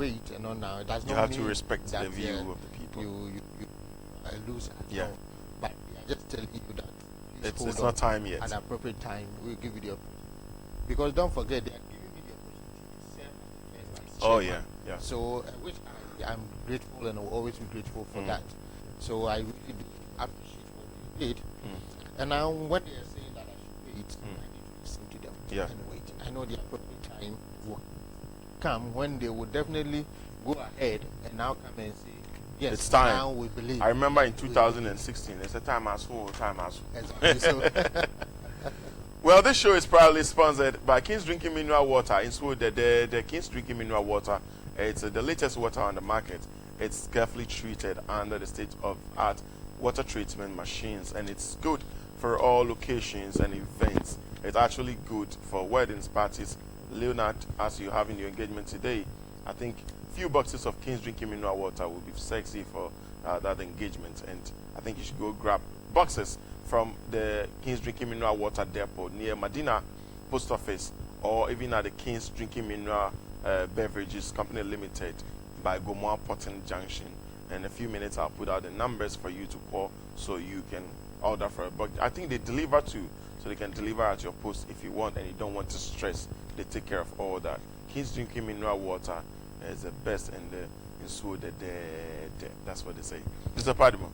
weight and all now, it does you not have mean to respect that the view of the people. You lose. Yeah. No. But we are just telling you that It's not time yet. At the appropriate time, we'll give you the opportunity. Because don't forget, they are giving me the opportunity to serve as the first Oh chairman. yeah. So, which I'm grateful and will always be grateful for that. So I really do appreciate what they did. And now when they are saying that I should wait, I need to listen to them and wait. I know the appropriate time will come when they will definitely go ahead and now come and say, yes, it's time. Now we believe. I remember in 2016, it's a time as well, Exactly. So well, this show is proudly sponsored by King's Drinking Mineral Water. In Seoul, the King's Drinking Mineral Water, it's the latest water on the market. It's carefully treated under the state-of-art water treatment machines, and it's good for all locations and events. It's actually good for weddings, parties. Leonard, as you have in your engagement today, I think few boxes of King's Drinking Mineral Water will be sexy for that engagement, and I think you should go grab boxes from the King's Drinking Mineral Water depot near Medina Post Office, or even at the King's Drinking Mineral Beverages Company Limited by Gomoa Potting Junction. In a few minutes, I'll put out the numbers for you to call so you can order for a box. I think they deliver too, so they can deliver at your post if you want and you don't want to stress. They take care of all that. King's Drinking Mineral Water is the best in Seoul. That's what they say. Mr. Padmore.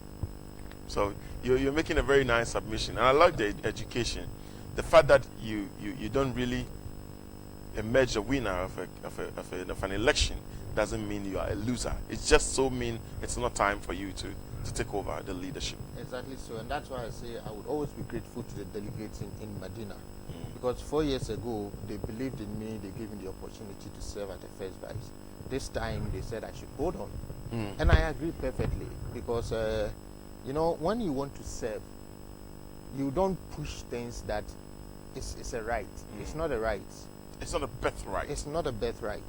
So you're making a very nice submission, and I like the education. The fact that you don't really emerge a winner of an election doesn't mean you are a loser. It's just so mean it's not time for you to take over the leadership. Exactly so, and that's why I say I would always be grateful to the delegates in Medina, because 4 years ago they believed in me. They gave me the opportunity to serve at the first vice. This time they said I should hold on, and I agree perfectly, because you know, when you want to serve, you don't push things that it's a right. It's not a right. It's not a birthright. It's not a birthright.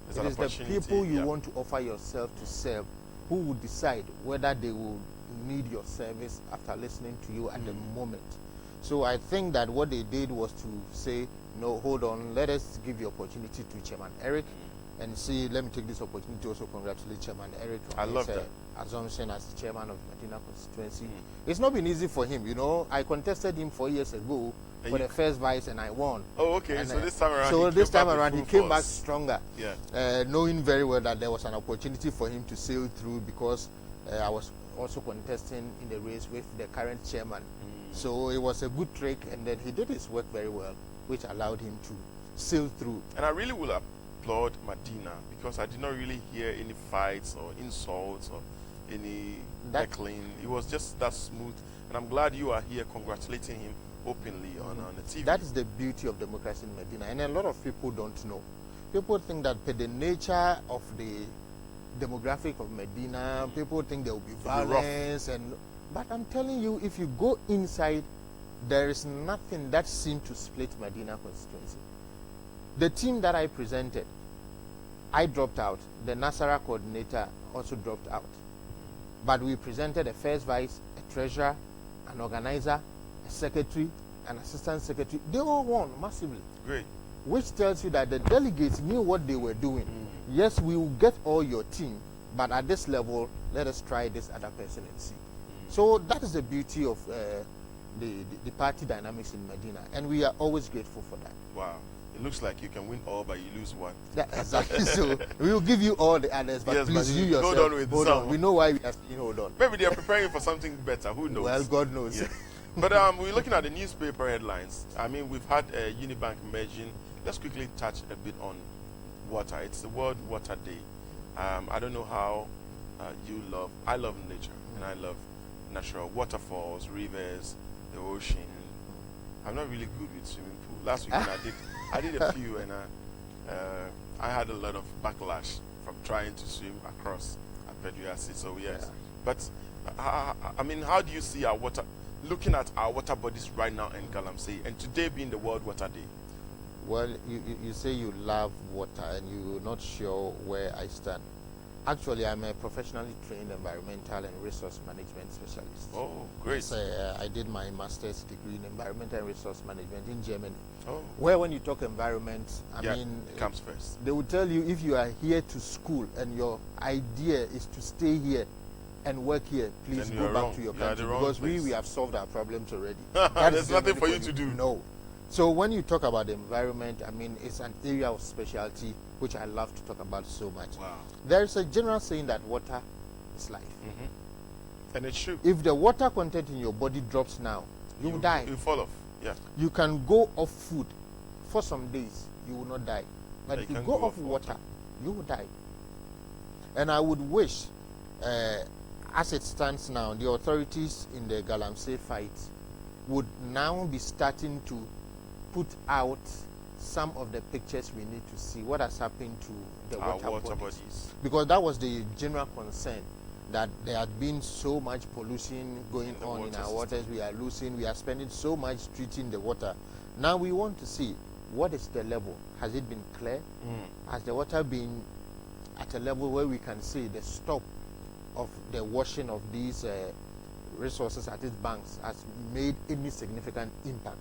It's it is the people you want to offer yourself to serve who will decide whether they will need your service after listening to you at the moment. So I think that what they did was to say, no, hold on, let us give the opportunity to Chairman Eric, and see, let me take this opportunity to also congratulate Chairman Eric on his assumption as the chairman of Medina constituency. It's not been easy for him, you know. I contested him 4 years ago for the first vice and I won. Oh, okay. And, so this time around, he came back stronger. Yeah. Knowing very well that there was an opportunity for him to sail through, because I was also contesting in the race with the current chairman. So it was a good trick, and then he did his work very well, which allowed him to sail through. And I really will applaud Medina, because I did not really hear any fights or insults or any heckling. It was just that smooth, and I'm glad you are here congratulating him openly on the TV. That is the beauty of democracy in Medina, and a lot of people don't know. People think that by the nature of the demographic of Medina, people think there will be violence, but I'm telling you, if you go inside, there is nothing that seemed to split Medina constituency. The team that I presented, I dropped out. The Nasara coordinator also dropped out. But we presented a first vice, a treasurer, an organizer, a secretary, an assistant secretary. They all won massively. Great. Which tells you that the delegates knew what they were doing. Yes, we will get all your team, but at this level, let us try this other person and see. So that is the beauty of the party dynamics in Medina, and we are always grateful for that. Wow. It looks like you can win all, but you lose one. Yeah, exactly. So we will give you all the others, but please, you yourself, hold on with hold on. We know why we are saying hold on. Maybe they are preparing for something better. Who knows? Well, God knows. Yeah. But we're looking at the newspaper headlines. I mean, we've had Unibank merging. Let's quickly touch a bit on water. It's the World Water Day. I don't know how I love nature, and I love natural waterfalls, rivers, the ocean. I'm not really good with swimming pool. Last weekend I did a few, and I had a lot of backlash from trying to swim across at Pedriasi. So yes, yeah. But I mean, how do you see our water? Looking at our water bodies right now in Galamsey, and today being the World Water Day. Well, you say you love water, and you're not sure where I stand. Actually, I'm a professionally trained environmental and resource management specialist. Oh, great. Yes, I did my master's degree in environmental and resource management in Germany. Oh. Where when you talk environment, Yeah, it comes first. They will tell you if you are here to school and your idea is to stay here and work here, please Then go you're back wrong. to your You are country the wrong because place. we have solved our problems already. There's nothing for you to do. No. So when you talk about the environment, I mean, it's an area of specialty which I love to talk about so much. Wow. There's a general saying that water is life. And it's true. If the water content in your body drops now, you will die. You fall off. Yeah. You can go off food for some days, you will not die. But if you can go off water, you will die. And I would wish, as it stands now, the authorities in the Galamsey fight would now be starting to put out some of the pictures we need to see what has happened to the water bodies. Because that was the general concern, that there had been so much pollution going on in our waters. We are losing, we are spending so much treating the water. Now we want to see what is the level. Has it been clear? Has the water been at a level where we can say the stop of the washing of these resources at its banks has made any significant impact?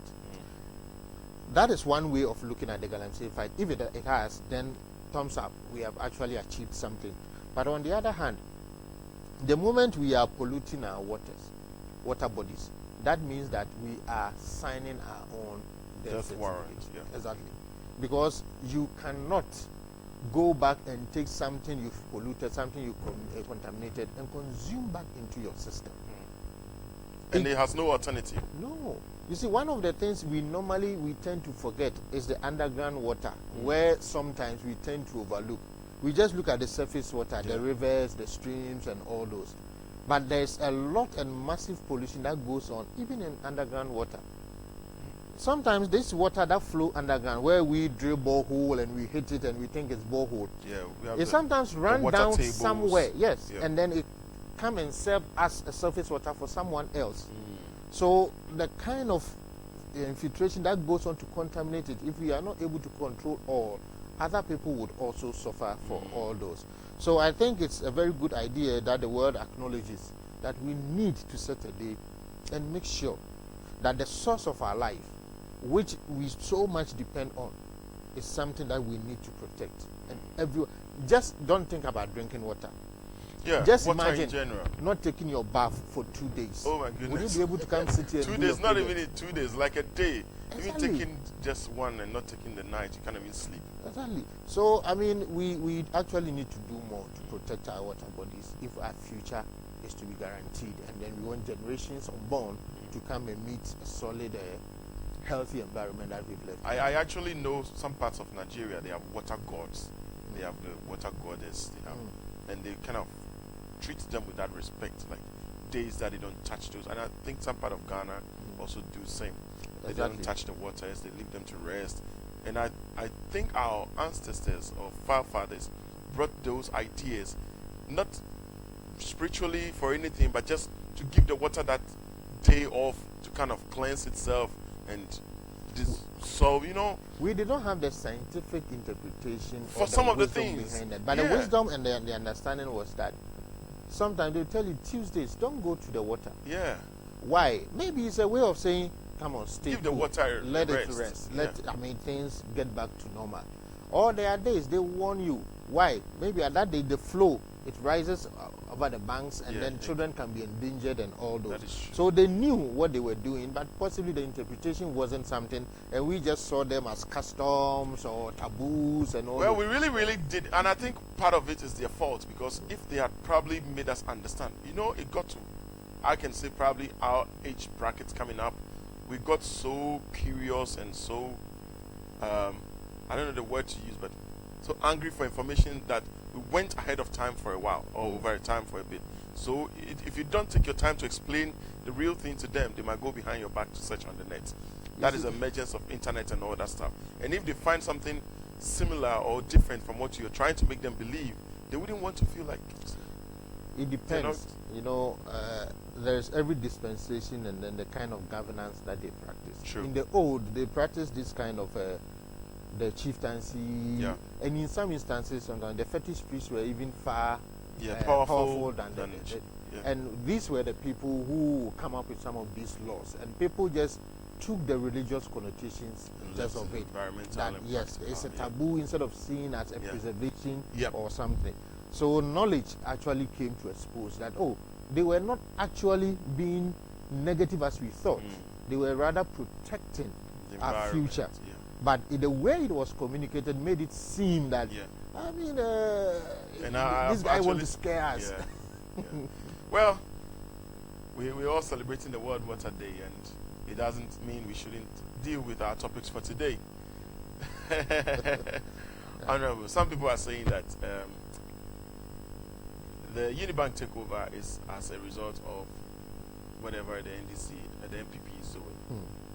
That is one way of looking at the Galamsey fight. If it has, then thumbs up. We have actually achieved something. But on the other hand, the moment we are polluting our water bodies, that means that we are signing our own death warrant. Yeah. Exactly. Because you cannot go back and take something you've polluted, something you contaminated, and consume back into your system. And it has no alternative. No. You see, one of the things we tend to forget is the underground water, where sometimes we tend to overlook. We just look at the surface water, the rivers, the streams, and all those. But there's a lot and massive pollution that goes on, even in underground water. Sometimes this water that flow underground, where we drill borehole and we hit it and we think it's borehole, it sometimes run down somewhere, and then it come and serve as a surface water for someone else. So the kind of infiltration that goes on to contaminate it, if we are not able to control all, other people would also suffer for all those. So I think it's a very good idea that the world acknowledges that we need to set a day and make sure that the source of our life, which we so much depend on, is something that we need to protect. And everyone, just don't think about drinking water. Yeah, just water imagine in general. not taking your bath for 2 days. Oh my goodness. Would you be able to come sit here? 2 days, not even in 2 days, like a day. Exactly. Even taking just one and not taking the night, you can't even sleep. Exactly. So, I mean, we actually need to do more to protect our water bodies if our future is to be guaranteed. And then we want generations unborn to come and meet a solid, healthy environment that we've left. I actually know some parts of Nigeria, they have water gods. They have the water goddess. They have, and they kind of treat them with that respect, like days that they don't touch those. And I think some part of Ghana also do the same. They don't touch the waters, they leave them to rest. And I think our ancestors or forefathers brought those ideas, not spiritually for anything, but just to give the water that day off to kind of cleanse itself and dissolve, you know. We did not have the scientific interpretation for some of the things behind it. But the wisdom and the understanding was that sometimes they tell you Tuesdays, don't go to the water. Yeah. Why? Maybe it's a way of saying, come on, stay Give the water let it rest. I mean, things get back to normal. Or there are days they warn you. Why? Maybe at that day the flow, it rises over the banks, and then children can be endangered and all those. That is true. So they knew what they were doing, but possibly the interpretation wasn't something, and we just saw them as customs or taboos and all. Well, we really did, and I think part of it is their fault, because if they had probably made us understand, you know, it got to, I can say probably our age brackets coming up, we got so curious and so, I don't know the word to use, but so angry for information that we went ahead of time for a while, or over time for a bit. So if you don't take your time to explain the real thing to them, they might go behind your back to search on the net. That is the emergence of internet and all that stuff. And if they find something similar or different from what you're trying to make them believe, they wouldn't want to feel like it depends. You know, there's every dispensation and then the kind of governance that they practice. True. In the old, they practice this kind of the chieftaincy, and in some instances, sometimes the fetish priests were even far powerful than and these were the people who come up with some of these laws, and people just took the religious connotations just of it. That yes, it's a taboo instead of seeing as a preservation or something. So knowledge actually came to expose that they were not actually being negative as we thought. They were rather protecting our future. But the way it was communicated made it seem that I mean this guy wants to scare us. Well, we're all celebrating the World Water Day, and it doesn't mean we shouldn't deal with our topics for today. Honorable, some people are saying that the Unibank takeover is as a result of whatever the NDC, the MPP is doing.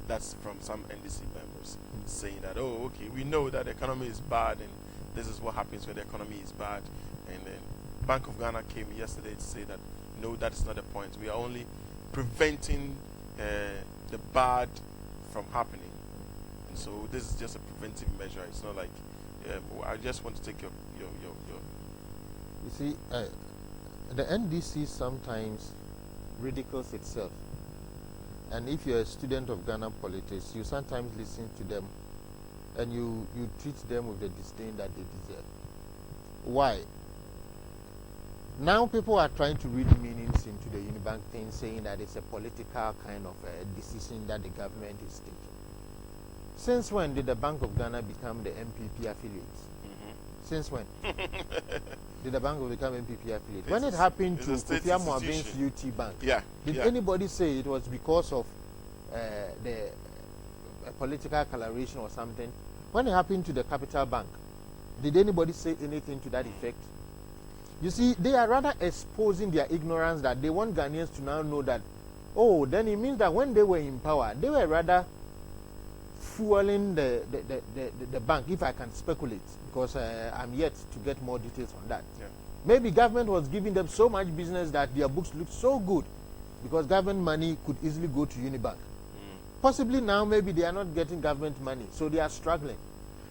That's from some NDC members saying that, okay, we know that the economy is bad, and this is what happens when the economy is bad. And then Bank of Ghana came yesterday to say that, no, that's not the point. We are only preventing the bad from happening. And so this is just a preventive measure. It's not like, I just want to take your. You see, the NDC sometimes ridicules itself. And if you're a student of Ghana politics, you sometimes listen to them and you treat them with the disdain that they deserve. Why? Now people are trying to read meanings into the Unibank thing, saying that it's a political kind of decision that the government is taking. Since when did the Bank of Ghana become the MPP affiliate? Since when? Did the bank become MPP affiliate? When it happened to Kofi Amoaben's UT Bank, did anybody say it was because of the political coloration or something? When it happened to the Capital Bank, did anybody say anything to that effect? You see, they are rather exposing their ignorance, that they want Ghanaians to now know that, then it means that when they were in power, they were rather fueling the bank, if I can speculate, because I'm yet to get more details on that. Maybe government was giving them so much business that their books looked so good, because government money could easily go to Unibank. Possibly now maybe they are not getting government money, so they are struggling.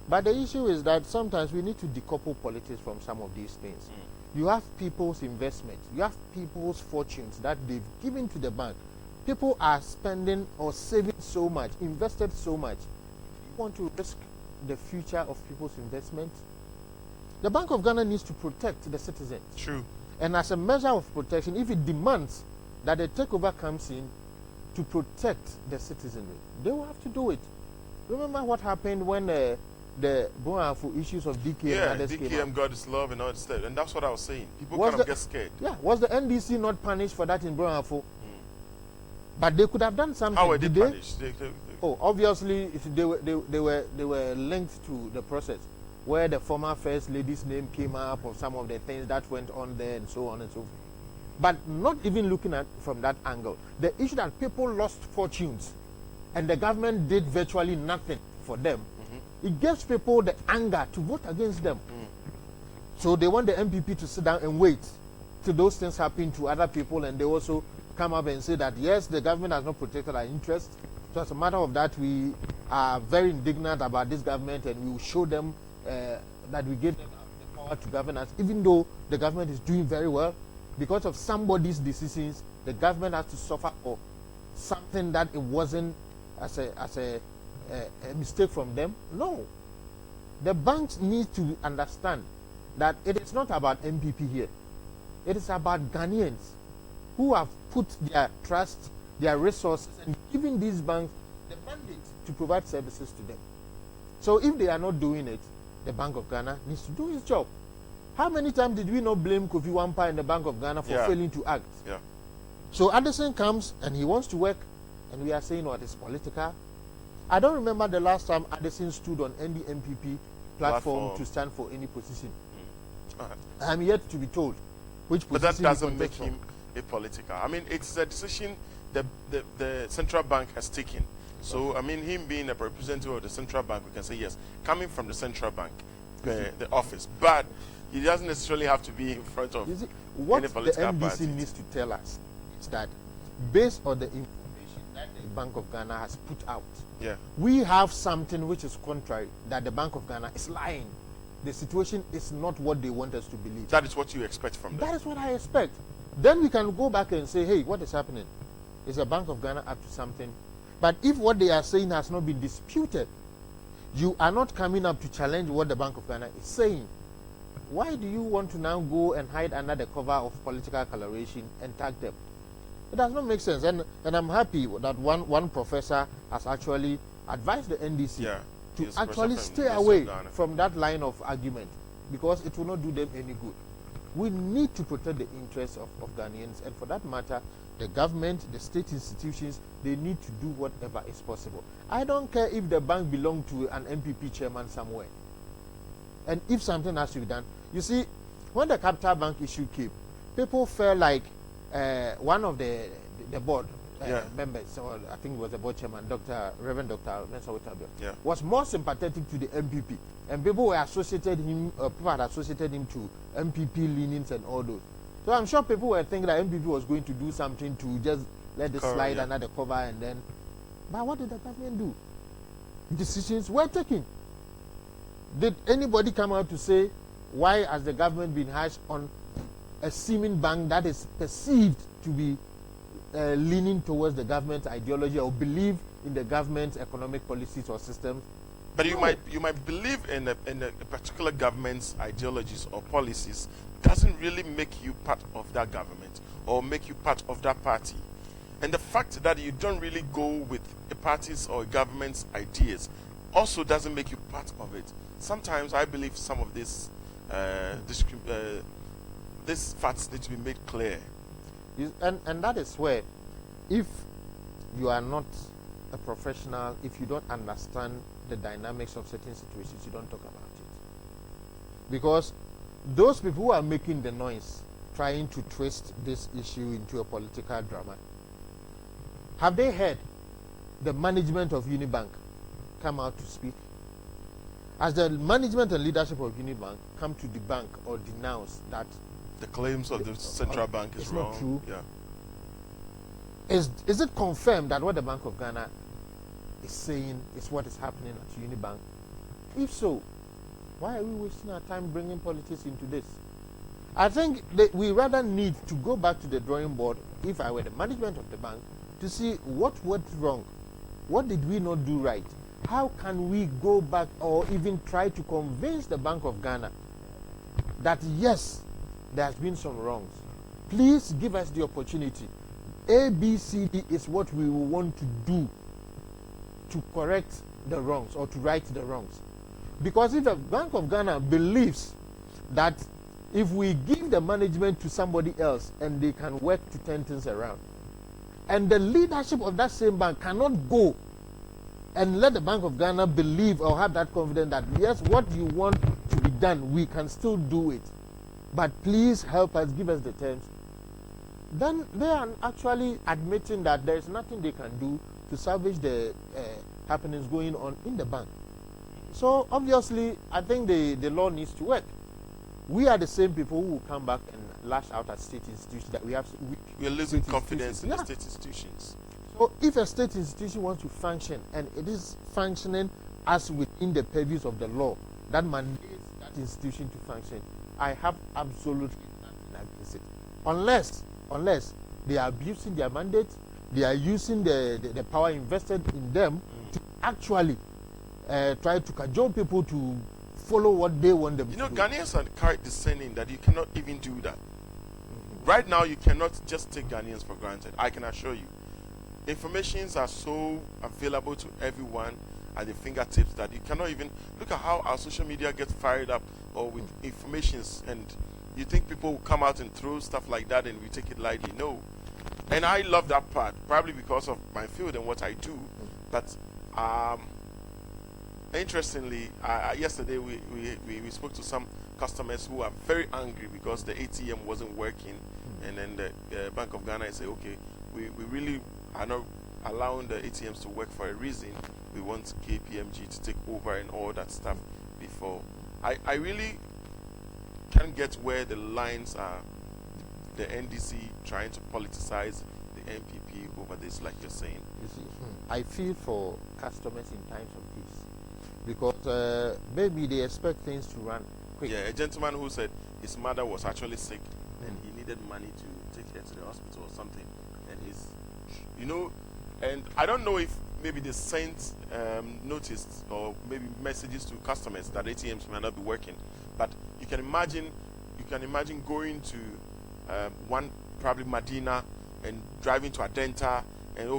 But the issue is that sometimes we need to decouple politics from some of these things. You have people's investment, you have people's fortunes that they've given to the bank. People are spending or saving so much, invested so much. You want to risk the future of people's investment? The Bank of Ghana needs to protect the citizens. True. And as a measure of protection, if it demands that the takeover comes in to protect the citizenry, they will have to do it. Remember what happened when the Bonafu issues of DKM and others came DKM out? got his love and all that stuff. And that's what I was saying. People kind of get scared. Yeah. Was the NDC not punished for that in Bonafu? But they could have done something. How were they punished? Obviously, they were linked to the process where the former first lady's name came up, or some of the things that went on there, and so on and so forth. But not even looking at from that angle. The issue that people lost fortunes, and the government did virtually nothing for them. It gives people the anger to vote against them. So they want the MPP to sit down and wait till those things happen to other people, and they also come up and say that yes, the government has not protected our interests. So as a matter of that, we are very indignant about this government, and we will show them that we gave them the power to govern us, even though the government is doing very well. Because of somebody's decisions, the government has to suffer for something that it wasn't as a mistake from them. No. The banks need to understand that it is not about MPP here. It is about Ghanaians who have put their trust, their resources, and given these banks the mandate to provide services to them. So if they are not doing it, the Bank of Ghana needs to do its job. How many times did we not blame Kofi Wampa and the Bank of Ghana for failing to act? So Addison comes and he wants to work, and we are saying what is political. I don't remember the last time Addison stood on any MPP platform to stand for any position. I'm yet to be told which position. But that doesn't make him a political. I mean, it's a decision the central bank has taken. So, I mean, him being a representative of the central bank, we can say yes, coming from the central bank, the office. But he doesn't necessarily have to be in front of what any political the NDC party. needs to tell us is that based on the information that the Bank of Ghana has put out. Yeah. We have something which is contrary, that the Bank of Ghana is lying. The situation is not what they want us to believe. That is what you expect from them. That is what I expect. Then we can go back and say, hey, what is happening? Is the Bank of Ghana up to something? But if what they are saying has not been disputed, you are not coming up to challenge what the Bank of Ghana is saying. Why do you want to now go and hide under the cover of political coloration and tag them? It does not make sense. And I'm happy that one professor has actually advised the NDC to actually stay away from that line of argument, because it will not do them any good. We need to protect the interests of Ghanaians, and for that matter, the government, the state institutions, they need to do whatever is possible. I don't care if the bank belongs to an MPP chairman somewhere. And if something has to be done, you see, when the Capital Bank issue came, people felt like one of the board members, or I think it was the board chairman, Reverend Dr. Mensah Otabio, was more sympathetic to the MPP, and people had associated him to MPP leanings and all those. So I'm sure people were thinking that MPP was going to do something to just let this slide under the cover, and then. But what did the government do? Decisions were taken. Did anybody come out to say why has the government been harsh on a seeming bank that is perceived to be leaning towards the government's ideology or believe in the government's economic policies or systems? But you might believe in a particular government's ideologies or policies doesn't really make you part of that government or make you part of that party. And the fact that you don't really go with a party's or a government's ideas also doesn't make you part of it. Sometimes I believe some of these facts need to be made clear. And that is where, if you are not a professional, if you don't understand the dynamics of certain situations, you don't talk about it. Because those people who are making the noise, trying to twist this issue into a political drama, have they heard the management of Unibank come out to speak? Has the management and leadership of Unibank come to the bank or denounce that the claims of the central bank is wrong? Not true? Yeah. Is it confirmed that what the Bank of Ghana is saying is what is happening at Unibank? If so, why are we wasting our time bringing politics into this? I think that we rather need to go back to the drawing board, if I were the management of the bank, to see what went wrong. What did we not do right? How can we go back or even try to convince the Bank of Ghana that yes, there has been some wrongs. Please give us the opportunity. A, B, C, D is what we will want to do to correct the wrongs or to right the wrongs. Because if the Bank of Ghana believes that if we give the management to somebody else and they can work to turn things around, and the leadership of that same bank cannot go and let the Bank of Ghana believe or have that confidence that yes, what you want to be done, we can still do it, but please help us, give us the terms, then they are actually admitting that there is nothing they can do to salvage the happenings going on in the bank. So obviously, I think the law needs to work. We are the same people who will come back and lash out at state institutions that we have. We are losing confidence in the state institutions. So if a state institution wants to function and it is functioning as within the purviews of the law that mandates that institution to function, I have absolutely nothing against it. Unless they are abusing their mandate, they are using the power invested in them to actually try to cajole people to follow what they want them to do. You know, Ghanaians are quite discerning that you cannot even do that. Right now, you cannot just take Ghanaians for granted. I can assure you. Informations are so available to everyone at the fingertips that you cannot even look at how our social media gets fired up or with informations, and you think people will come out and throw stuff like that and we take it lightly. No. And I love that part, probably because of my field and what I do. But interestingly, yesterday we spoke to some customers who are very angry because the ATM wasn't working, and then the Bank of Ghana said, okay, we really are not allowing the ATMs to work for a reason. We want KPMG to take over and all that stuff before. I really can't get where the lines are. The NDC trying to politicize the NPP over this, like you're saying? You see, I feel for customers in times of peace because maybe they expect things to run quick. Yeah, a gentleman who said his mother was actually sick and he needed money to take her to the hospital or something, and and I don't know if maybe they sent notice or maybe messages to customers that ATMs may not be working, but you can imagine going to one probably Medina and driving to Adenta and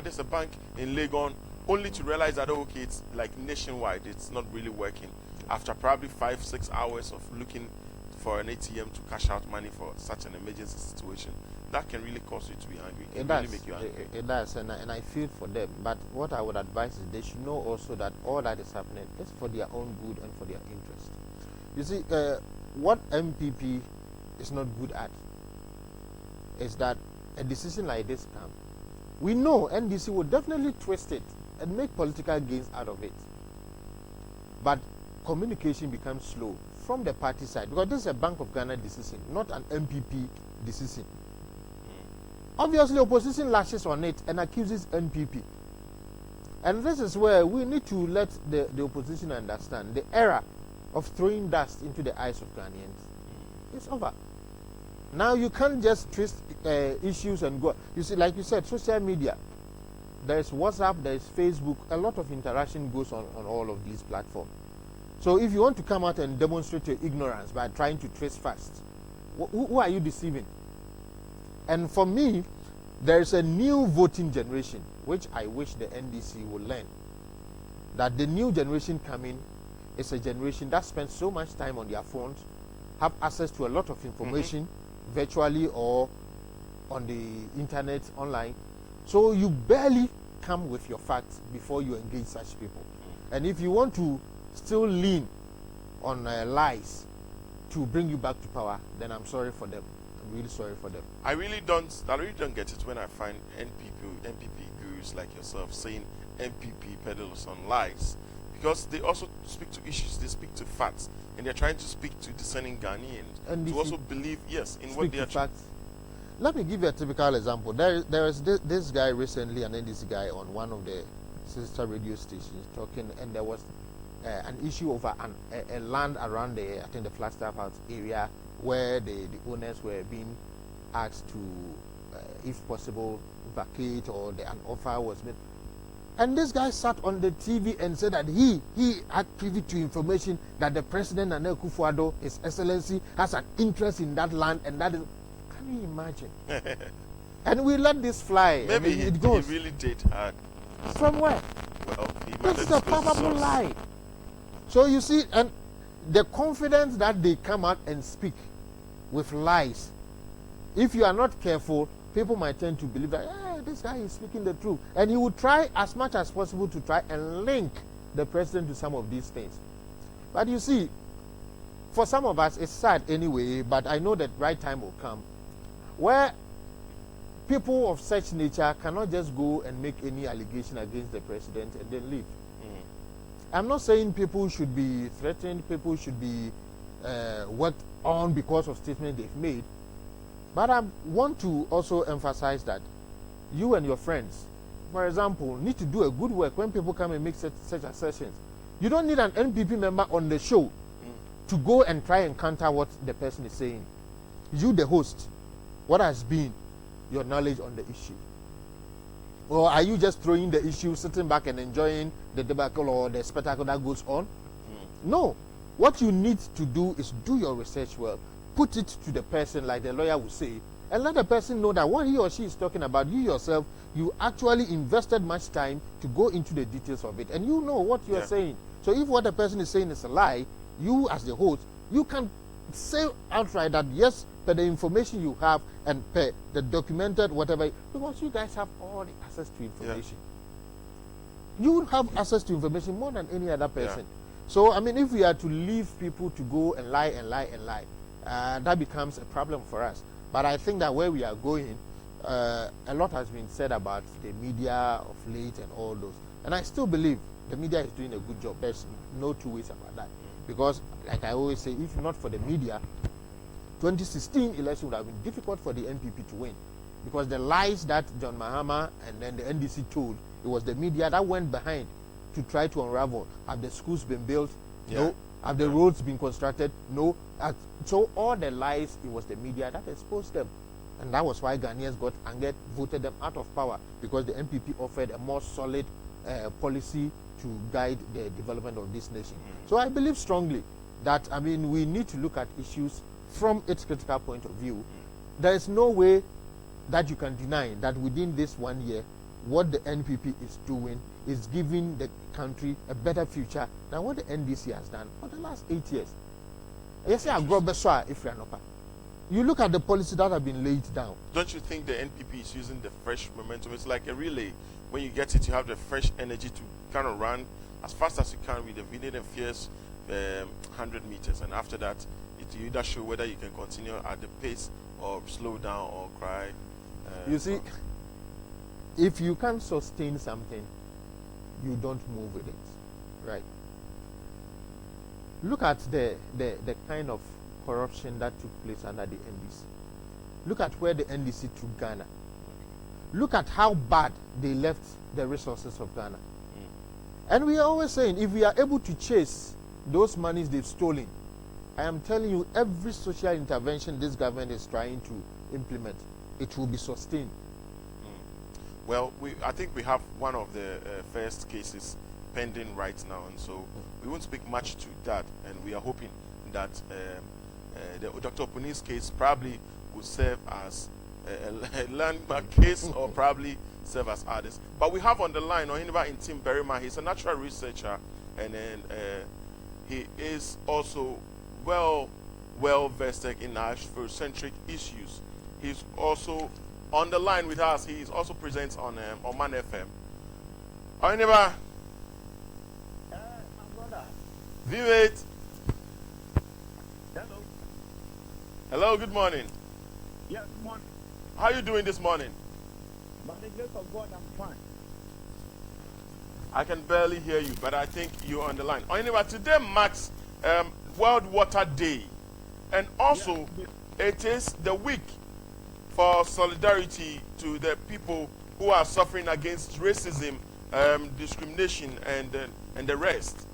there's a bank in Legon, only to realize that it's like nationwide, it's not really working after probably 5-6 hours of looking for an ATM to cash out money for such an emergency situation. That can really cause you to be angry. It really make you angry. It does, and I feel for them. But what I would advise is they should know also that all that is happening is for their own good and for their interest. You see, what MPP is not good at is that a decision like this comes. We know NDC will definitely twist it and make political gains out of it. But communication becomes slow from the party side because this is a Bank of Ghana decision, not an MPP decision. Obviously, opposition lashes on it and accuses NPP. And this is where we need to let the opposition understand the era of throwing dust into the eyes of Ghanaians is over. Now you can't just twist issues and go. You see, like you said, social media. There is WhatsApp, there is Facebook. A lot of interaction goes on all of these platforms. So if you want to come out and demonstrate your ignorance by trying to trace fast, who are you deceiving? And for me, there is a new voting generation, which I wish the NDC will learn. That the new generation coming is a generation that spends so much time on their phones, have access to a lot of information, virtually or on the internet, online. So you barely come with your facts before you engage such people. And if you want to still lean on lies to bring you back to power, then I'm sorry for them. I'm really sorry for them. I really don't get it when I find NPP gurus like yourself saying NPP peddles on lies, because they also speak to issues, they speak to facts, and they're trying to speak to discerning Ghanaians and to also believe, in what they are facts. Let me give you a typical example. There was this guy recently, an NDC guy, on one of the sister radio stations talking, and there was an issue over a land around the Flagstaff House area where the owners were being asked to, if possible, vacate, or an offer was made. And this guy sat on the TV and said that he had privy to information that the president, Nana Akufo-Addo, His Excellency, has an interest in that land, and that is. Can you imagine? And we let this fly. Maybe it goes. He really did hard. From where? Well, this is a probable lie. So you see, and the confidence that they come out and speak with lies, if you are not careful, people might tend to believe that this guy is speaking the truth. And he would try as much as possible to try and link the president to some of these things. But you see, for some of us, it's sad anyway, but I know that right time will come where people of such nature cannot just go and make any allegation against the president and then leave. I'm not saying people should be threatened, people should be worked on because of statements they've made, but I want to also emphasize that you and your friends, for example, need to do a good work when people come and make such assertions. You don't need an NPP member on the show to go and try and counter what the person is saying. You, the host, what has been your knowledge on the issue? Or are you just throwing the issue, sitting back and enjoying the debacle or the spectacle that goes on? No. What you need to do is do your research well. Put it to the person, like the lawyer would say, and let the person know that what he or she is talking about, you yourself, you actually invested much time to go into the details of it. And you know what you are saying. So if what the person is saying is a lie, you as the host, you can say outright that yes, per the information you have and per the documented whatever, because you guys have all the access to information. You have access to information more than any other person. So I mean, if we are to leave people to go and lie and lie and lie, that becomes a problem for us. But I think that where we are going, a lot has been said about the media of late and all those, and I still believe the media is doing a good job. There's no two ways about that. Because, like I always say, if not for the media, 2016 election would have been difficult for the NPP to win. because the lies that John Mahama and then the NDC told, it was the media that went behind to try to unravel. Have the schools been built? No. Have the roads been constructed? No. So all the lies, it was the media that exposed them. And that was why Ghanaians got angered, voted them out of power, because the NPP offered a more solid policy to guide the development of this nation. So I believe strongly that, I mean, we need to look at issues from its critical point of view. There is no way that you can deny that within this 1 year, what the NPP is doing is giving the country a better future than what the NDC has done for the last 8 years. Yes, you look at the policy that have been laid down. Don't you think the NPP is using the fresh momentum? It's like a relay. When you get it, you have the fresh energy to kind of run as fast as you can with the vineyard and fierce 100 meters. And after that, you either show whether you can continue at the pace or slow down or cry. You see, if you can't sustain something, you don't move with it, right? Look at the kind of corruption that took place under the NDC. Look at where the NDC took Ghana. Look at how bad they left the resources of Ghana. And we are always saying, if we are able to chase those monies they've stolen, I am telling you, every social intervention this government is trying to implement, it will be sustained. Well, I think we have one of the first cases pending right now, and so we won't speak much to that, and we are hoping that the Dr. Opuni's case probably will serve as a landmark case or probably serve as others. But we have on the line Ohineba in Tim Berima. He's a natural researcher, and then he is also well versed in Afrocentric issues. He's also on the line with us. He also presents on Man FM. Ohineba. My brother. View it. Hello. Hello, good morning. Yes, good morning. How are you doing this morning? By the grace of God, I'm fine. I can barely hear you, but I think you're on the line. Anyway, today marks World Water Day. And also, it is the week for solidarity to the people who are suffering against racism, discrimination, and the rest.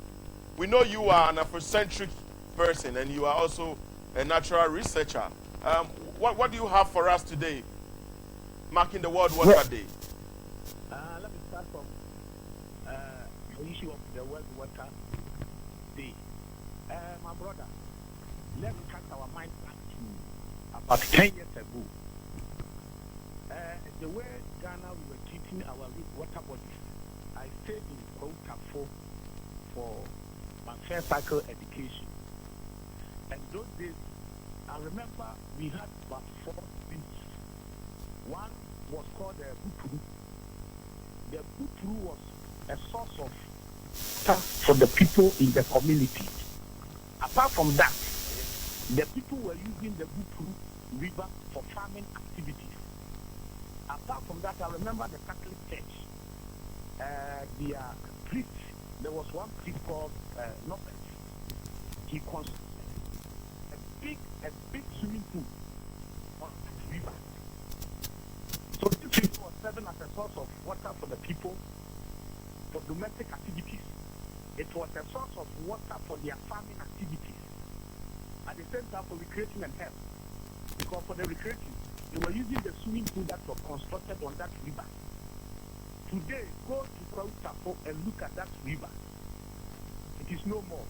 We know you are an Afrocentric person, and you are also a natural researcher. What do you have for us today, marking the World Water Day? Let me start from the issue of the World Water Day. My brother, let's cast our mind back to about 10 years ago. The way Ghana we were treating our water bodies, I stayed in Kotafo for my first cycle education. And those days, I remember we had about 4 things. One was called the Buturu. The Buturu was a source of water for the people in the community. Apart from that, the people were using the Buturu river for farming activities. Apart from that, I remember the Catholic Church. Their priest, there was one priest called Nobel. He constructed a big swimming pool on the river. So this river was serving as a source of water for the people, for domestic activities. It was a source of water for their farming activities. At the same time, for recreation and health. Because for the recreation, they were using the swimming pool that was constructed on that river. Today, go to Kotafo and look at that river. It is no more.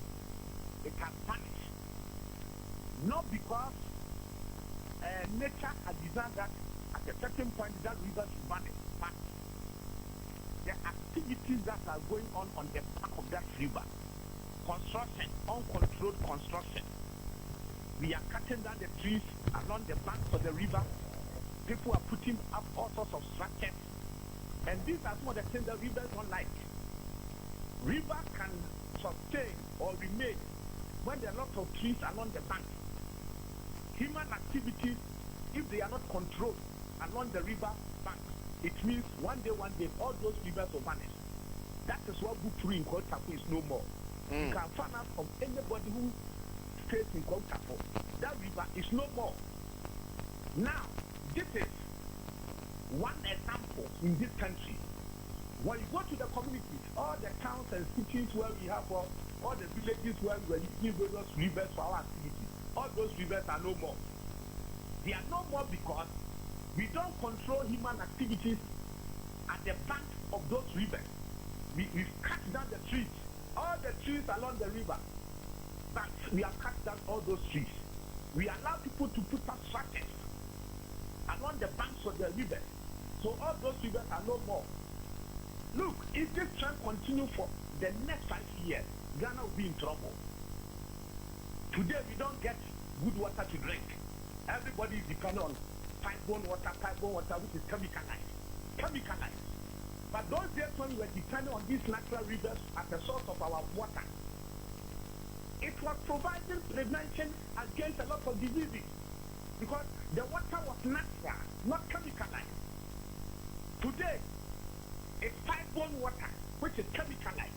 It has vanished. Not because nature had designed that at a certain point that river should vanish, but the activities that are going on the back of that river, construction, uncontrolled construction. We are cutting down the trees along the banks of the river. People are putting up all sorts of structures. And these are some of the things that rivers don't like. River can sustain or remain when there are lots of trees along the bank. Human activities, if they are not controlled along the river bank, it means one day, all those rivers will vanish. That is what Buturu in Kotafo is no more. You can find out from anybody who stays in Kotafo. That river is no more. Now, this is one example in this country. When you go to the communities, all the towns and cities where we have all the villages where we were using various rivers for our activities, all those rivers are no more. They are no more because we don't control human activities at the bank of those rivers. We've cut down the trees, all the trees along the river. But we have cut down all those trees. We allow people to put up structures along the banks of the river. So all those rivers are no more. Look, if this trend continues for the next 5 years, Ghana will be in trouble. Today we don't get good water to drink. Everybody is dependent on pipe-borne water, which is chemicalized. But those days when we were dependent on these natural rivers as a source of our water, it was providing prevention against a lot of diseases because the water was natural, not chemicalized. Today, it's pipe-borne water, which is chemicalized,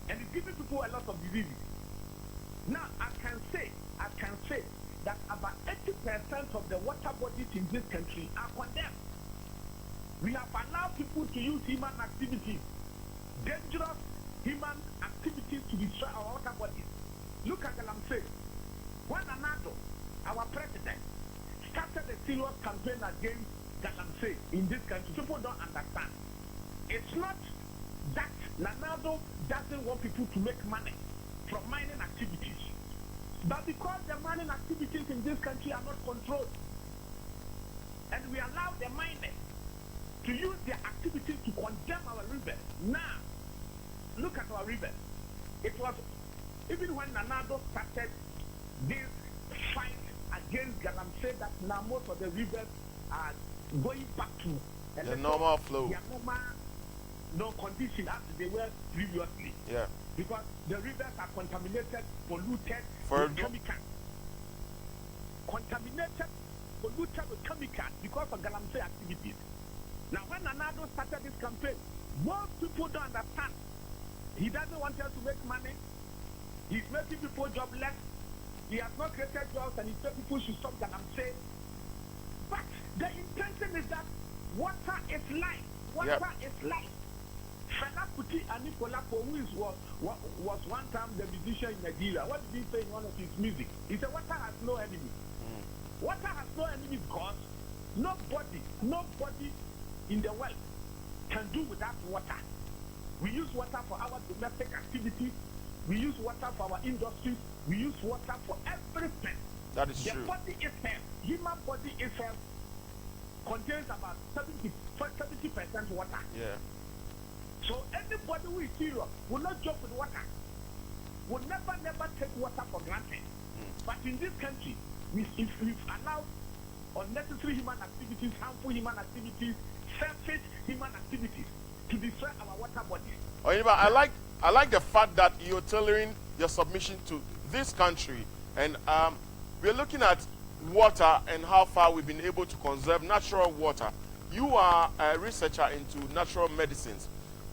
and it's giving people a lot of diseases. Now, I can say that about 80% of the water bodies in this country are condemned. We have allowed people to use human activities, dangerous human activities to destroy our water bodies. Look at Galamsey. When Nanado, our president, started a serious campaign against Galamsey in this country, people don't understand. It's not that Nanado doesn't want people to make money from mining activities, but because the mining activities in this country are not controlled, and we allow the miners to use their activities to condemn our rivers. Now, look at our rivers. It was even when Nanado started this fight against Galamsey that now most of the rivers are going back to the normal flow. Their normal condition as they were previously. Yeah. Because the rivers are contaminated, polluted with chemicals. Contaminated, polluted with chemicals because of Galamsey activities. Now, when Nanado started this campaign, most people don't understand. He doesn't want us to make money. He's making people jobless. He has not created jobs, and he said people should stop Galamsey. But the intention is that water is life. Water is life. Fela Kuti and Nicola Powis was one time the musician in Nigeria. What did he say in one of his music? He said, water has no enemy. Water has no enemy because nobody in the world can do without water. We use water for our domestic activities. We use water for our industries. We use water for everything. That is true. The body itself, human body itself, contains about 70% water. Yeah. So anybody who is serious will not joke with water. Will never take water for granted. But in this country, if we've allowed unnecessary human activities, harmful human activities, selfish human activities to destroy our water bodies. I like the fact that you're tailoring your submission to this country, and we're looking at water and how far we've been able to conserve natural water. You are a researcher into natural medicines.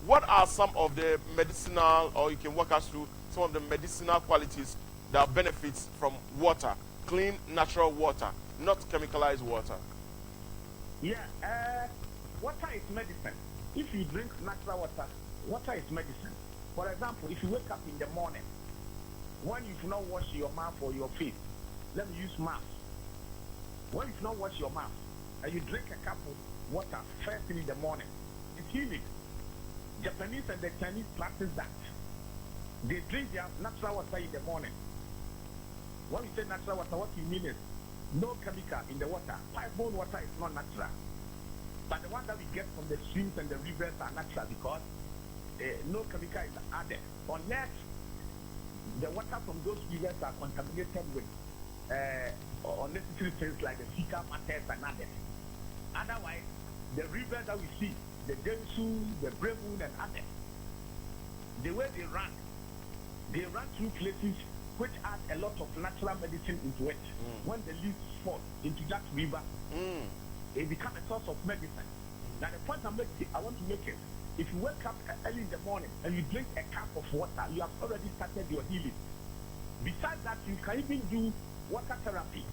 What are some of the medicinal, or you can walk us through some of the medicinal qualities that benefits from water, clean natural water, not chemicalized water? Yeah, water is medicine. If you drink natural water, water is medicine. For example, if you wake up in the morning, when you've not washed your mouth or your face, let me use mouth. When you've not washed your mouth, and you drink a cup of water first thing in the morning, it's healing. Japanese and the Chinese practice that. They drink their natural water in the morning. When we say natural water, what we mean is no chemical in the water. Pipe-borne water is not natural. But the one that we get from the streams and the rivers are natural because no chemical is added. Unless the water from those rivers are contaminated with unnecessary things like the fecal matters and others. Otherwise, the rivers that we see, the Densu, the Brevoon and others, the way they run through places which add a lot of natural medicine into it. When the leaves fall into that river, it becomes a source of medicine. Now the point I want to make is, if you wake up early in the morning and you drink a cup of water, you have already started your healing. Besides that, you can even do water therapy.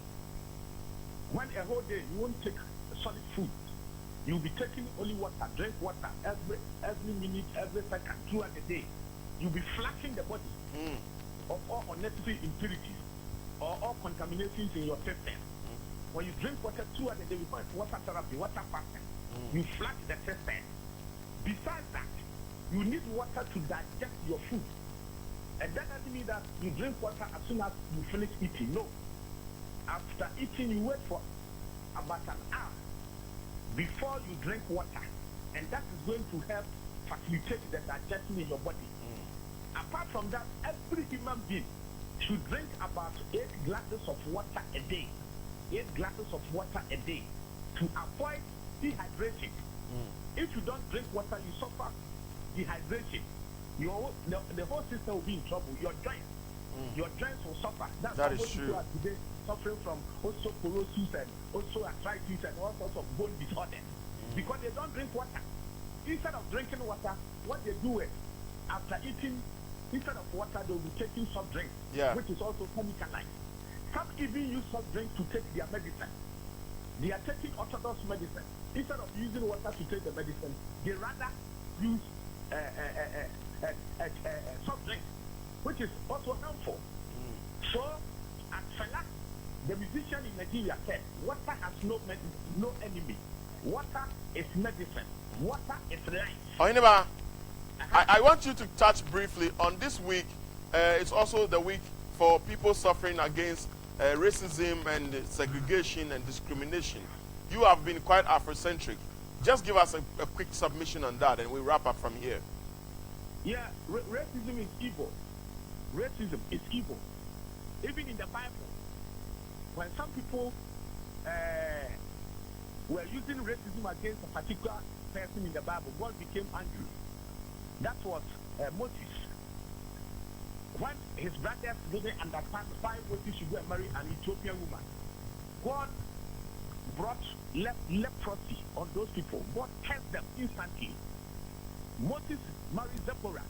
When a whole day you won't take solid food, You'll be taking only water, drink water every minute, every second, throughout the day. You'll be flushing the body of all unnecessary impurities or all contaminations in your system. When you drink water throughout the day, we call it water therapy, water fasting. You flush the system. Besides that, you need water to digest your food. And that doesn't mean that you drink water as soon as you finish eating. No. After eating, you wait for about an hour before you drink water. And that is going to help facilitate the digestion in your body. Apart from that, every human being should drink about 8 glasses of water a day. 8 glasses of water a day to avoid dehydration. If you don't drink water, you suffer dehydration. The whole system will be in trouble. Your joints will suffer. That is true. People are today suffering from osteoporosis and osteoarthritis and all sorts of bone disorders because they don't drink water. Instead of drinking water, what they do is after eating, instead of water, they will be taking soft drink, which is also chemicalized. Some even use soft drink to take their medicine. They are taking orthodox medicine. Instead of using water to take the medicine, they rather use soft drink, which is also harmful. So, as Fela, the musician in Nigeria, said, water has no enemy. Water is medicine. Water is life. I want you to touch briefly on this week. It's also the week for people suffering against racism and segregation and discrimination. You have been quite Afrocentric. Just give us a quick submission on that and we'll wrap up from here. Yeah, racism is evil. Racism is evil. Even in the Bible, when some people were using racism against a particular person in the Bible, God became angry. That was Moses. When his brothers didn't understand why Moses should go and marry an Ethiopian woman, God brought leprosy on those people. God cursed them instantly. Moses married Zipporah.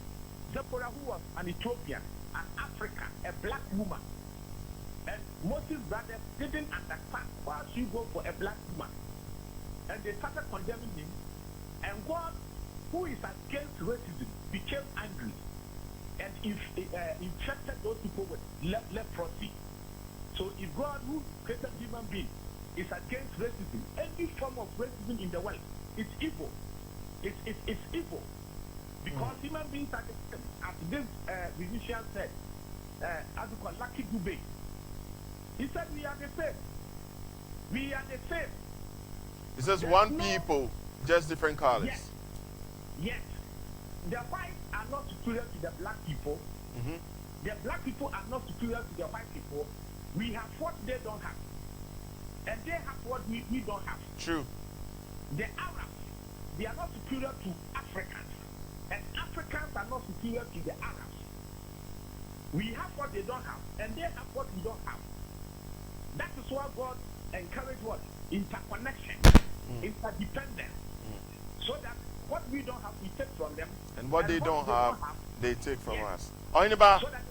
Zipporah, who was an Ethiopian, an African, a black woman. And Moses' brothers didn't understand why she go for a black woman. And they started condemning him. And God, who is against racism, became angry. And infected those people with leprosy. So if God, who created human being, is against racism, any form of racism in the world, it's evil. It's evil. Because human beings are the same. As this musician said, as we call Lucky Dube, he said we are the same. We are the same. He says one people, just different colors. Yes. Yes. The whites are not superior to the black people. The black people are not superior to the white people. We have what they don't have. And they have what we don't have. True. The Arabs, they are not superior to Africans. And Africans are not superior to the Arabs. We have what they don't have. And they have what we don't have. That is why God encouraged what? Interconnection. Interdependence. So that what we don't have, we take from them. And what they don't have, they take from us. So Oiniba, that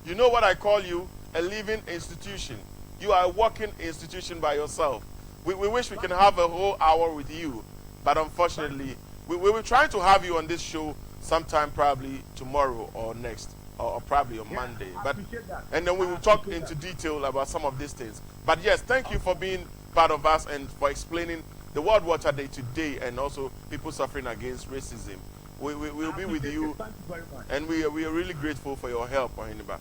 you know what I call you? A living institution. You are a walking institution by yourself. We wish we can have a whole hour with you, but unfortunately, we will try to have you on this show sometime probably tomorrow or next, or probably on Monday. But and then we will talk into detail about some of these things. But yes, thank you for being part of us and for explaining the World Water Day today and also people suffering against racism. We will be with you, and we are really grateful for your help, Oiniba.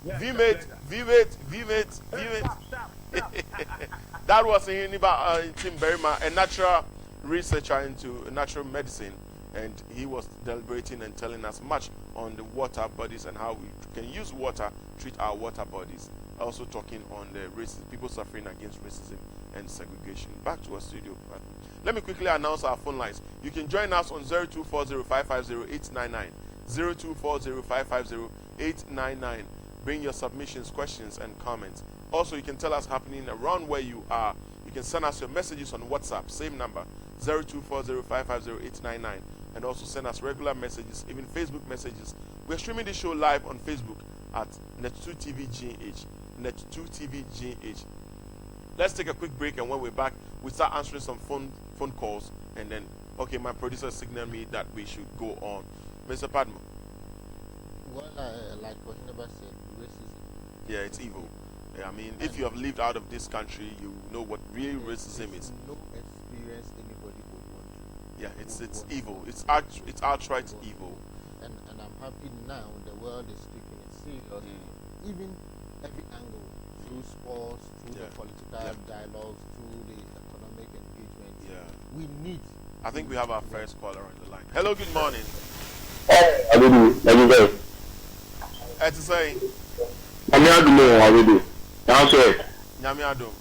Vimate. That was Oiniba Tim Berima, a natural researcher into natural medicine, and he was deliberating and telling us much on the water bodies and how we can use water to treat our water bodies. Also talking on the people suffering against racism and segregation. Back to our studio. Let me quickly announce our phone lines. You can join us on 0240-550-899. 0240-550-899. Bring your submissions, questions, and comments. Also, you can tell us happening around where you are. You can send us your messages on WhatsApp, same number, 0240-550-899. And also send us regular messages, even Facebook messages. We're streaming the show live on Facebook at NET2 TV GH. NET2 TV GH. Let's take a quick break, and when we're back, we start answering some phone phone calls, and then okay, my producer signaled me that we should go on. Mr. Padmore. Well, like what Never said, racism. Yeah, it's evil. Yeah, I mean, if you have lived out of this country, you know what real racism is. No experience anybody would want to. Yeah, it's evil. It's outright evil. And I'm happy now the world is taking it serious. Even every angle, through sports, through the political dialogues, through the economic engagement. Yeah. We need. I think we have our first caller on the line. Hello, good morning. To say. Nyami Adum.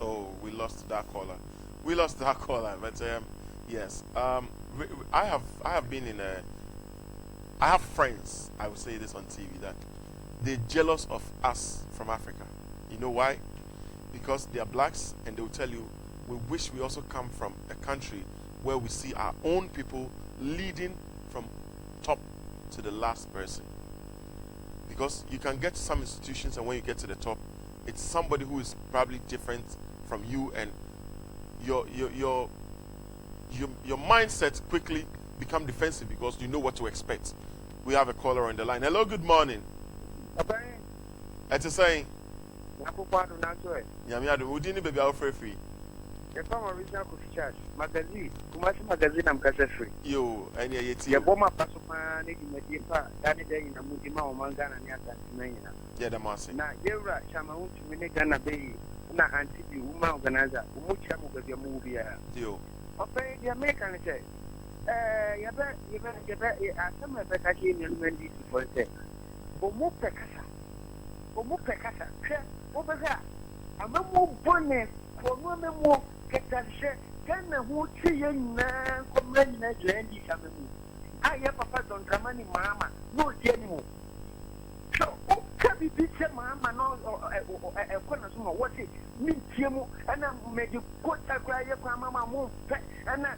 Oh, we lost that caller. But yes. I have been in a. I have friends, I will say this on TV, that they're jealous of us from Africa. You know why? Because they are blacks, and they will tell you, we wish we also come from a country where we see our own people leading from top to the last person. Because you can get to some institutions, and when you get to the top, it's somebody who is probably different from you, and your mindset quickly become defensive because you know what to expect. We have a caller on the line. Hello, good morning. It's saying. Nyami Adum, we didn't baby out free. Yo, and yeah, yeah, the mass. Na yewra chama unti minega na bei na anti bi woman organizer umucha mu bebe mu bia Yo. Ope dia make an say yebe asema be ka ji ni mendi for say omu pekasa hwe obega amamu bonne ko no memo ketashe kana hu chi yena ko menna jendi samemu aye papa don kamani mama no jeni mu so kabi bi se mama no ekona so what me tiemu ana me di kota kwa ye kwa mama mu ana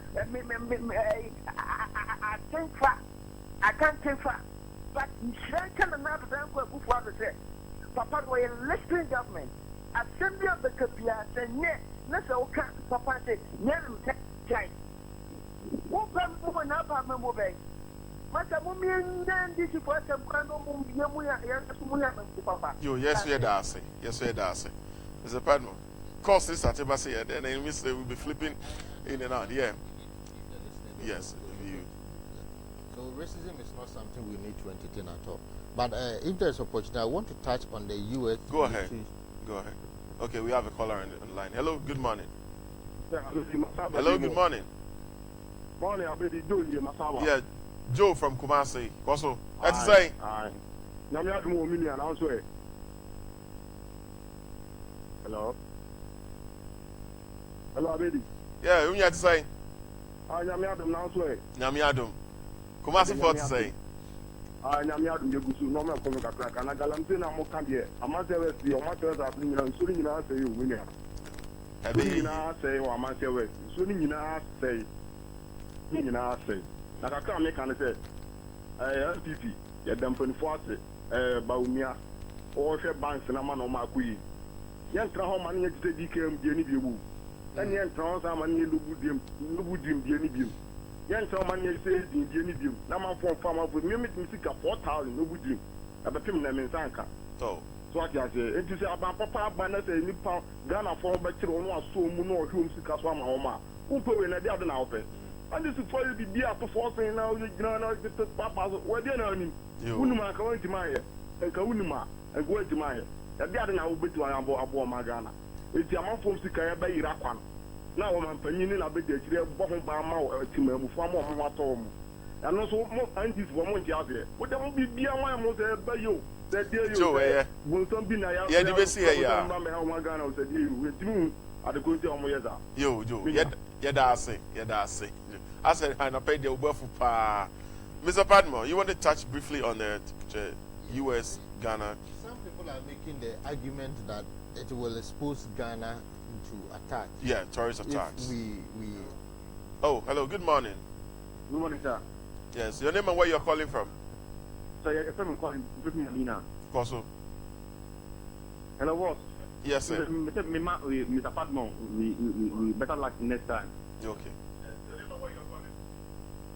I can't think far but nhyira kana na adan kwa bufu abese papa we listening government assembly of the kabia senye na se oka papa say nyam jai wo ba mo na ba mo be mata mo mi ndi si for some kind of mo ya so ya papa Yo, yes we are say. Mr. Padmore, course this at say then we say we'll be flipping in and out. Yeah. Yes. So racism is not something we need to entertain at all. But if there's opportunity, I want to touch on the U.S. Go ahead. Okay, we have a caller on the line. Hello, good morning. Hello, good morning. Morning, Abedi doing you, Masawa. Yeah, Joe from Kumasi. Also, that's saying. Nyami Adum million also. Hello, Abedi. Yeah, who you have to say? Nyami Adum also. Nyami Adum. Kumasi for to say. Nyami Adum Yegusu no me ko kakra kana galamte na mo kan de amase west o matter as ni na suri nyina say o winia abi na say o amase west suri nyina say ni nyina say na kakra me kan say NPP ya dampani force baumia o hwe banks na ma no ma akuyi yentra ho ma ne yete DKM die ni biebu ene yentra ho sa ma ne lubudim die ni biebu yentra ma ne say die ni biebu na ma fo fama fo mi sika 4000 lubudim abepim na me nsanka so I say enti say aban papa aban na say nipa Ghana fo be kire ono aso mu na ohwom sika so ama ho ma umpe we na dia de na ope and this is for you be at for saying now you na papa so we dey na ni unuma ka wanti ma ye ka unuma e go enti ma ye dia de na obetu abo ma Ghana enti amanfo sika ya ba yira kwan na wo man panyin na be de kire bo ho ba ma o timamu fo ma ho ato mu ano so mo antis wo mo nti ade wo de mo bibia wan mo say ba yo that day Joe, yeah. Yeah, the best here, yeah. Yo, Joe, yeah, that's it. I said, I paid the Uber for pa. Mr. Padmore, you want to touch briefly on the U.S. Ghana. Some people are making the argument that it will expose Ghana into attack. Yeah, terrorist attacks. We. Oh, hello. Good morning. Good morning, sir. Yes, your name and where you're calling from? So you're calling Medina. Koso. Hello, boss. Yes, sir. Mr. Padmore, we better luck next time. Okay.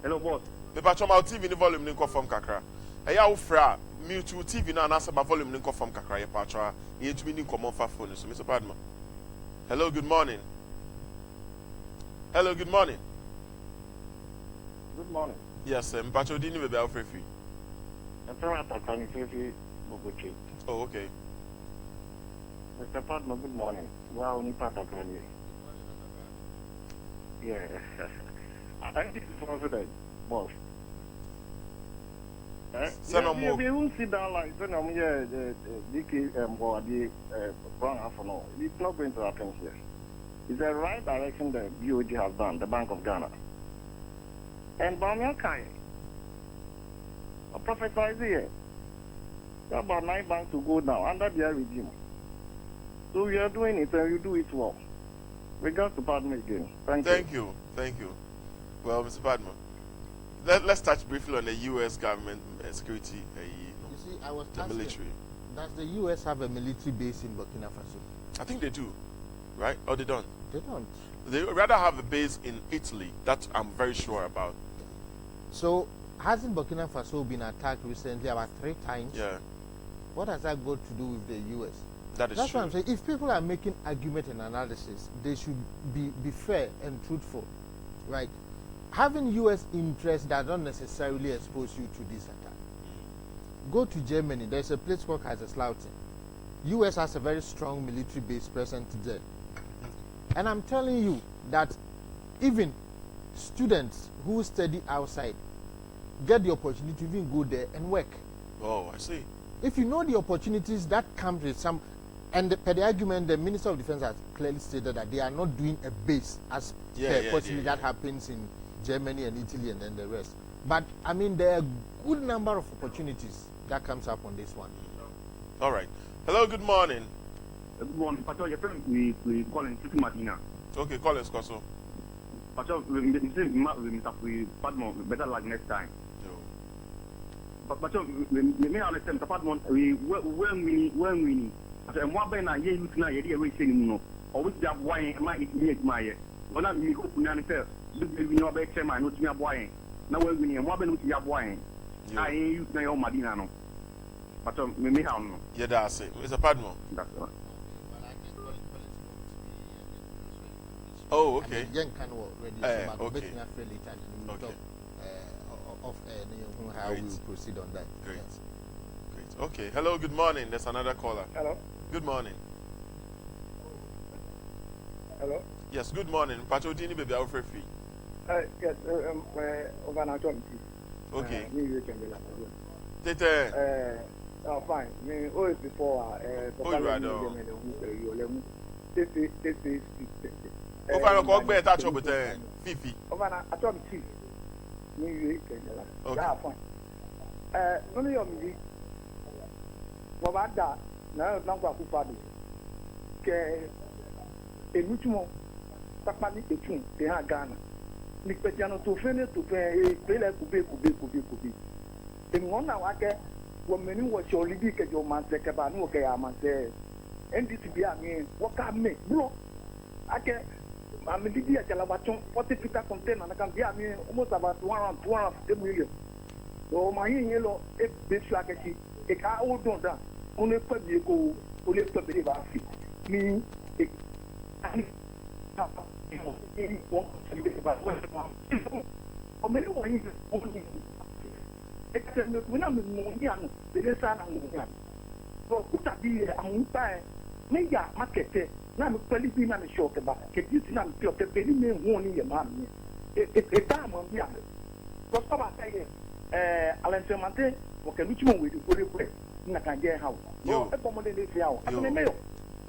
Hello, boss. Me patch my TV ni volume ni from kakra. Eya wo fra mute TV na anasa ba volume ni from kakra ye patch ye tumi ni come on phone so Mr. Padmore. Hello, good morning. Hello, good morning. Good morning. Yes, sir. Me patch odi ni bebe free. I'm trying to call you. Oh, okay. Mr. Padmore, good morning. Wow, only part of you. Yeah. I think this is also the boss. You won't sit down like the DK or the brown half an hour. It's not going to happen here. It's the right direction the BOD has done, the Bank of Ghana. And Bamian Kai, a prophesize here. There are about 9 banks to go down under their regime. So we are doing it and you do it well. Regards to Padmore again. Thank you. Thank you. Well, Mr. Padmore, let's touch briefly on the U.S. government security. You see, I was the military. Does the U.S. have a military base in Burkina Faso? I think they do, right? Or they don't? They don't. They rather have a base in Italy. That I'm very sure about. So, hasn't Burkina Faso been attacked recently about 3 times? Yeah. What has that got to do with the U.S.? That is That's true. what I'm saying. If people are making argument and analysis, they should be fair and truthful, right? Having U.S. interests that don't necessarily expose you to this attack. Go to Germany. There's a place called Kaiserslautern. U.S. has a very strong military base present there. And I'm telling you that even students who study outside get the opportunity to even go there and work. Oh, I see. If you know the opportunities that comes with some, and per the argument, the Minister of Defense has clearly stated that they are not doing a base as possibly that happens in Germany and Italy and then the rest. But I mean, there are a good number of opportunities that comes up on this one. All right. Hello, good morning. Good morning. Pacho, your friend, we call him Medina. Okay, call us, Koso. Pacho, we Padmore, better like next time. But Pacho, we may understand the Padmore, when we need. And what Ben I hear you tonight, you're saying, no, always that wine, I might eat my. When I mean, hope none of we know about chairman, not me a wine. Now, when we need what Ben with your wine, I use my own Madina. But me, how no? Yeah, that's it. Mr. Padmore. That's right. Oh, okay. Young can already okay. Okay. Of how we will proceed on that. Great. Yes. Great. Okay. Hello, good morning. There's another caller. Hello. Good morning. Hello. Yes, good morning. Pacho Dini baby Alfred Fee. Yes, Okay. Tete. Fine. Me always before Over a call better touch up with Fifi. Over a top chief. Me okay. Fine. None of me. Wabada na nangwa kufadu. Ke emutumo papa ni etun te ha Ghana. Ni petiano to fene to pe pele kube. Ngona wake wo meni wo cholidi ke jo manse ke ba no ke ya manse. NDC bia mi wo ka me bro. Ake amidi ya kala wachon 40 feet container na kan bia mi almost about 250 million. So my yellow e besu akechi e ka hold on down. On est pas bien qu'on est pas bien baffi. Mi na kan je hawo yo e pomo de fi hawo atene meyo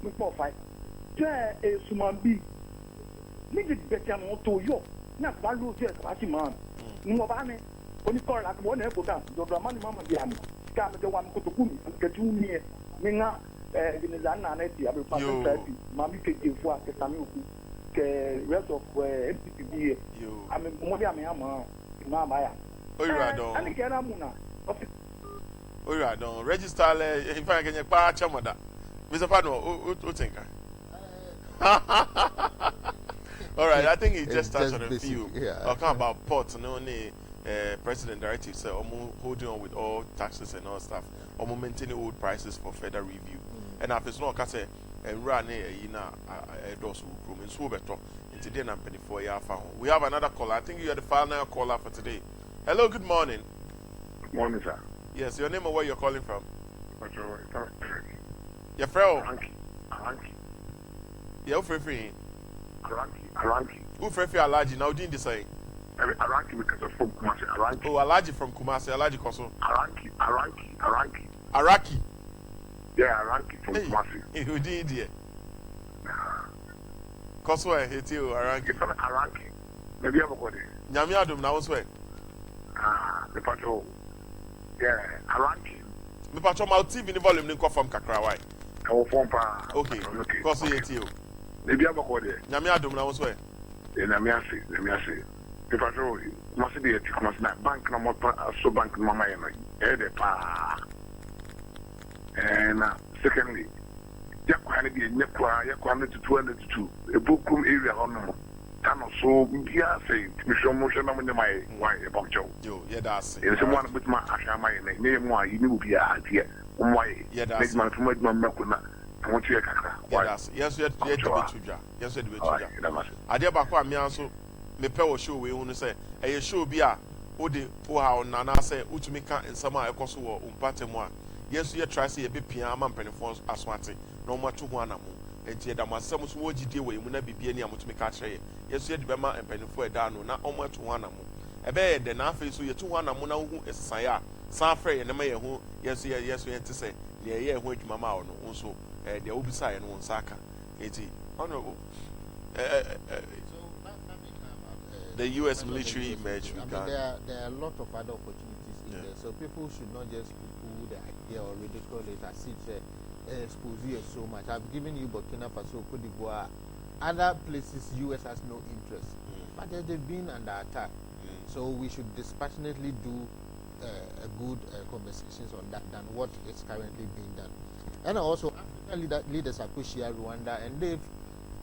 mi po fight je e sumambi ni de betia mo to yo na ba lu je ka si man ni mo ba ne oni ko la ko ne ko ta do do mani mama bi ami scam the one Kotokumi, and Kajuni, Minga, Vinizana, Abel Papi, Mami Kifua, Kasamuku, the rest of MPP. I mean, Modiama, Mamma. And Kanamuna. Oh, I don't register if I can patch Mr. Padmore, who think all right, I think he just touched on a few. Talking about ports, and only President Directive said, holding on with all taxes and all stuff, maintaining old prices for further review. And after it's not, I say, and run a doors will groom in Swobeto into the number 4 found. We have another caller. I think you are the final caller for today. Hello, good morning. Good morning, sir. Yes, your name and where you're calling from? Your friend? Aranki. Yeah, who free? Aranki. Who free Alaji now doing the same? Aranki because of from Kumasi. Aranki. Oh, Alaji from Kumasi. Alaji Koso. Aranki. Araki. Yeah, Aranki from Kumasi. Who did it? Koso, I hate you, Aranki. It's not Aranki. Maybe I'm going to. Nyami Adum now, swear. The patrol. Yeah, Aranki. Me patrol my TV in the volume didn't come from Kakrawai. Okay. Koso, I hate you. Maybe I'm going to. Nyami Adum now, swear. Let me say. The patrol must be a Kumasi bank, no more so bank, Mama, and secondly, Yakwani be a Yakwani to 202, a bookroom area on Tano, so Bia say, Mission Motion on my wife about Joe. Yeah, that's it. And someone with my Ashama name, why you knew be a idea. Why, yeah, that's my Makuna. I want you a caca. Yes, you had to be Tuja. Yes, you had to be Tuja. I dare back one me also. Me pay show we only say, a show be a Ode, how Nana say, Utumika and Sama Ecoso, Padmore. Yes, you try to see a bit piano and penny as one thing, no more to one. And yet, I must some would deal with when I be any to make a tray. Yes, you had Bema and penny for a down, not almost to one. A bed, then I face you 2 1 who is Saya, Sanfrey and the mayor who, yes, we had to say, yeah, went Mamma also, the Obisai and one Saka. It's honorable. The U.S. military emerged. I mean, there are a lot of other opportunities in there, so people should not just poo the idea or ridicule it as if expose you so much. I've given you Burkina Faso, Cote d'Ivoire, other places U.S. has no interest, but they've been under attack. So we should dispassionately do a good conversations on that than what is currently being done. And also, African leaders are pushing Rwanda, and they've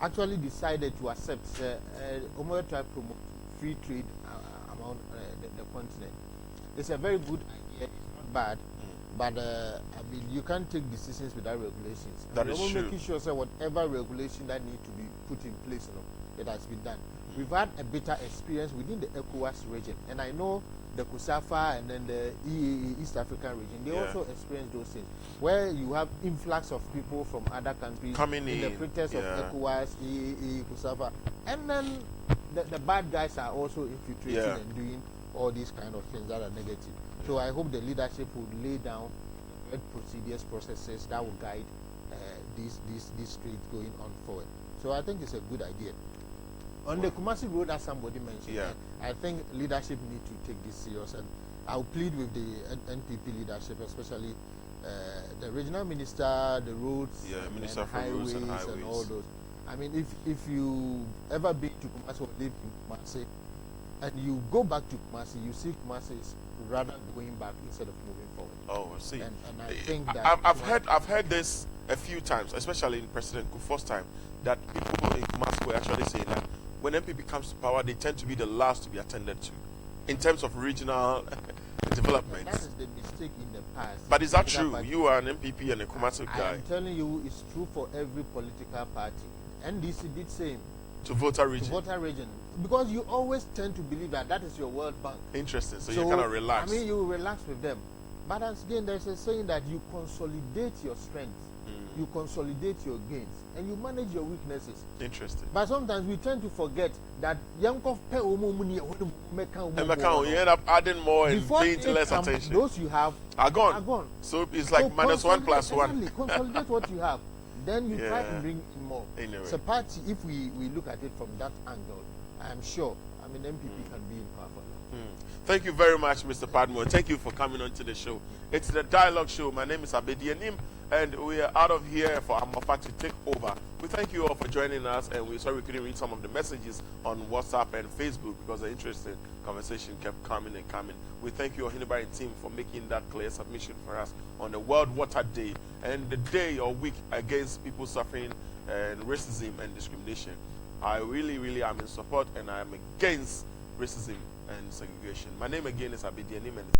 actually decided to accept try to promote free trade among the continent. It's a very good idea. It's not bad, but I mean, you can't take decisions without regulations. That is true. Making sure that whatever regulation that need to be put in place, it has been done. We've had a better experience within the ECOWAS region, and I know the COSAFA and then the EAA, East African region, they also experience those things, where you have influx of people from other countries coming in the pretext of ECOWAS, EAA, COSAFA, and then the bad guys are also infiltrating and doing all these kind of things that are negative. So I hope the leadership would lay down procedures, processes that will guide these trades going on forward. So I think it's a good idea. On the Kumasi Road, as somebody mentioned, I think leadership need to take this serious, and I'll plead with the NPP leadership, especially the regional minister, the roads, Minister and for highways, Roads and Highways, and all those. I mean, if you ever been to Kumasi or live in Kumasi, and you go back to Kumasi, you see Kumasi is rather going back instead of moving forward. Oh, I see. And I think that I've heard this a few times, especially in President Kufuor's time, that people in Kumasi were actually saying that when MPP comes to power, they tend to be the last to be attended to in terms of regional development. That is the mistake in the past. But is that true? You are an MPP and a Kumasi guy. I'm telling you, it's true for every political party. NDC did same. To voter region. To voter region. Because you always tend to believe that that is your World Bank. Interesting. So you kind of relax. I mean, you relax with them. But again, there's a saying that you consolidate your strength. You consolidate your gains and you manage your weaknesses. Interesting. But sometimes we tend to forget that you end up adding more and paying less attention. Those you have are gone. Are gone. So it's like minus 1 plus 1. Exactly. Consolidate what you have. Then you try to bring in more. Anyway. So party, if we look at it from that angle, I'm sure, I mean, MPP can be in power for long. Thank you very much, Mr. Padmore. Thank you for coming on to the show. It's the Dialogue Show. My name is Abedi Anim, and we are out of here for Mon Fri to take over. We thank you all for joining us, and we're sorry we couldn't read some of the messages on WhatsApp and Facebook because the interesting conversation kept coming and coming. We thank you, Hinebari team, for making that clear submission for us on the World Water Day and the day or week against people suffering and racism and discrimination. I really am in support, and I am against racism and segregation. My name again is Abedi Anim.